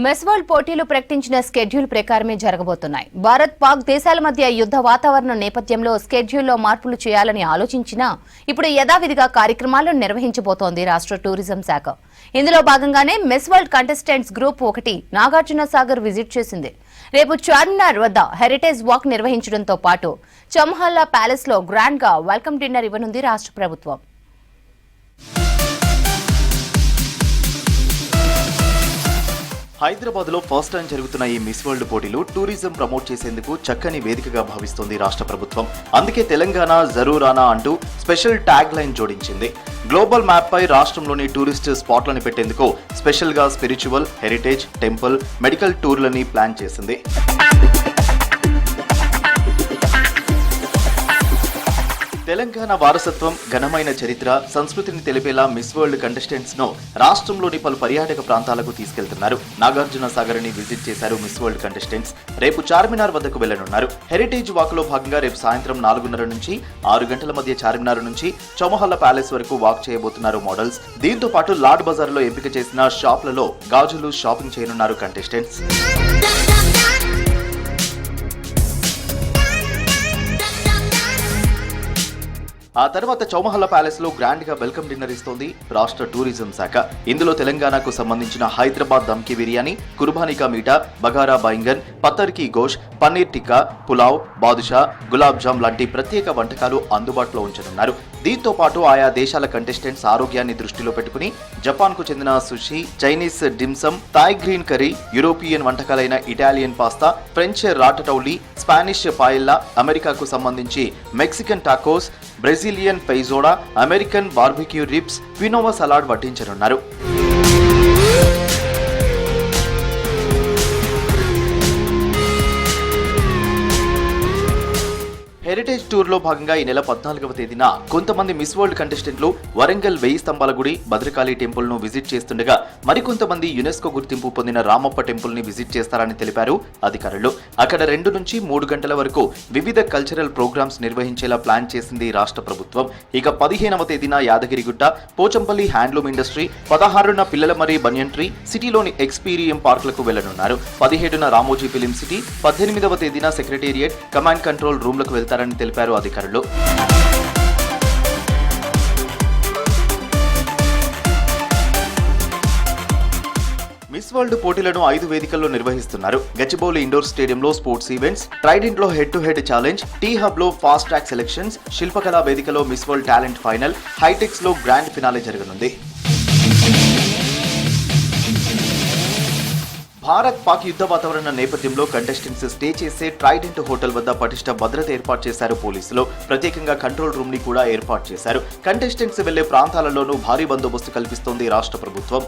Miss world పోటీలు ప్రకటించిన schedule ప్రకారమే జరగబోతున్నాయి. భారత్ పాక్ దేశాల మధ్య యుద్ధ వాతావరణం నేపథ్యంలో స్కెడ్యూల్లో మార్పులు చేయాలని ఆలోచించినా ఇప్పుడు యథావిధిగా కార్యక్రమాలను నిర్వహించబోతోంది రాష్ట్ర టూరిజం శాఖ. ఇందులో భాగంగానే miss world contestants group 1 Nagarjuna Sagar visit చేసింది. రేపు చార్మినార్ వద్ద హెరిటేజ్ వాక్ నిర్వహించడంతో పాటు చౌమహల్లా ప్యాలెస్ లో గ్రాండ్ గా వెల్కమ్ డిన్నర్ ఇవ్వనుంది రాష్ట్ర ప్రభుత్వం. హైదరాబాద్ లో ఫస్ట్ టైం జరుగుతున్న ఈ మిస్ వరల్డ్ పోటీలు టూరిజం ప్రమోట్ చేసేందుకు చక్కని వేదికగా భావిస్తోంది రాష్ట్ర ప్రభుత్వం. అందుకే తెలంగాణ జరూరానా అంటూ స్పెషల్ ట్యాగ్ లైన్ జోడించింది. గ్లోబల్ మ్యాప్ పై రాష్ట్రంలోని టూరిస్ట్ స్పాట్లను పెట్టేందుకు స్పెషల్ గా స్పిరిచువల్, హెరిటేజ్, టెంపుల్, మెడికల్ టూర్లని ప్లాన్ చేసింది. తెలంగాణ వారసత్వం, ఘనమైన చరిత్ర, సంస్కృతిని తెలిపేలా మిస్ వరల్డ్ కంటెస్టెంట్స్ ను రాష్ట్రంలోని పలు పర్యాటక ప్రాంతాలకు తీసుకెళ్తున్నారు. నాగార్జున సాగర్ ని విజిట్ చేశారు మిస్ వరల్డ్ కంటెస్టెంట్స్. రేపు చార్మినార్ వద్దకు వెళ్లనున్నారు. హెరిటేజ్ వాక్ లో భాగంగా రేపు సాయంత్రం 4:30 నుంచి 6 గంటల మధ్య చార్మినార్ నుంచి చౌమహల్లా ప్యాలెస్ వరకు వాక్ చేయబోతున్నారు మోడల్స్. దీంతో పాటు లాడ్ బజార్ లో ఎంపిక చేసిన షాప్లలో గాజులు షాపింగ్ చేయనున్నారు కంటెస్టెంట్స్. ఆ తర్వాత చౌమహల్లా ప్యాలెస్ లో గ్రాండ్ గా వెల్కమ్ డిన్నర్ ఇస్తోంది రాష్ట్ర టూరిజం శాఖ. ఇందులో తెలంగాణకు సంబంధించిన హైదరాబాద్ దమ్కి బిర్యానీ, కుర్బానికా మీఠా, బగారా బైంగన్, పత్తర్ కి గోష్, పన్నీర్ టిక్కా, పులావ్, బాదుషా, గులాబ్ జామ్ లాంటి ప్రత్యేక వంటకాలు అందుబాటులో ఉంచనున్నారు. దీంతో పాటు ఆయా దేశాల కంటెస్టెంట్స్ ఆరోగ్యాన్ని దృష్టిలో పెట్టుకుని జపాన్ కు చెందిన sushi, Chinese dim sum, Thai green curry, European వంటకాలైన Italian pasta, French ratatouille, Spanish paella, అమెరికాకు సంబంధించి Mexican tacos, Brazilian feijoada, American barbecue ribs, quinoa salad వడ్డించనున్నారు. హెరిటేజ్ టూర్ లో భాగంగా ఈ నెల 14వ తేదీన కొంతమంది మిస్ వరల్డ్ కంటెస్టెంట్లు వరంగల్ 1000 స్తంభాల గుడి, భద్రకాళి టెంపుల్ ను విజిట్ చేస్తుండగా మరికొంతమంది యునెస్కో గుర్తింపు పొందిన రామప్ప టెంపుల్ ని విజిట్ చేస్తారని తెలిపారు అధికారులు. అక్కడ 2 నుంచి 3 గంటల వరకు వివిధ కల్చరల్ ప్రోగ్రామ్స్ నిర్వహించేలా ప్లాన్ చేసింది రాష్ట్ర ప్రభుత్వం. ఇక 15వ తేదీన యాదగిరిగుట్ట, పోచంపల్లి హ్యాండ్లూమ్ ఇండస్ట్రీ, 16న పిల్లలమరి బనియన్ ట్రీ, సిటీలోని ఎక్స్పీరియం పార్కులకు వెళ్లనున్నారు. 17న రామోజీ ఫిలిం సిటీ, 18వ తేదీన సెక్రటేరియట్, కమాండ్ కంట్రోల్ రూమ్లకు వెళ్తారు అని తెలిపారు అధికారులు. మిస్ వరల్డ్ పోటీలను 5 వేదికల్లో నిర్వహిస్తున్నారు. గచ్చిబౌలి ఇండోర్ స్టేడియంలో స్పోర్ట్స్ ఈవెంట్స్, ట్రైడెంట్ లో head to head challenge, T hub లో ఫాస్ట్ ట్రాక్ సెలక్షన్స్, శిల్పకళా వేదికలో miss world talent final, Hitex లో గ్రాండ్ ఫినాలే జరగనుంది. భారత్ పాక్ యుద్ధ వాతావరణ నేపథ్యంలో కంటెస్టెంట్స్ స్టే చేసే ట్రైడెంట్ హోటల్ వద్ద పటిష్ట భద్రత ఏర్పాటు చేశారు పోలీసులు. ప్రత్యేకంగా కంట్రోల్ రూమ్ ని కూడా ఏర్పాటు చేశారు. కంటెస్టెంట్స్ వెళ్లే ప్రాంతాలలోనూ భారీ బందోబస్తు కల్పిస్తోంది రాష్ట్ర ప్రభుత్వం.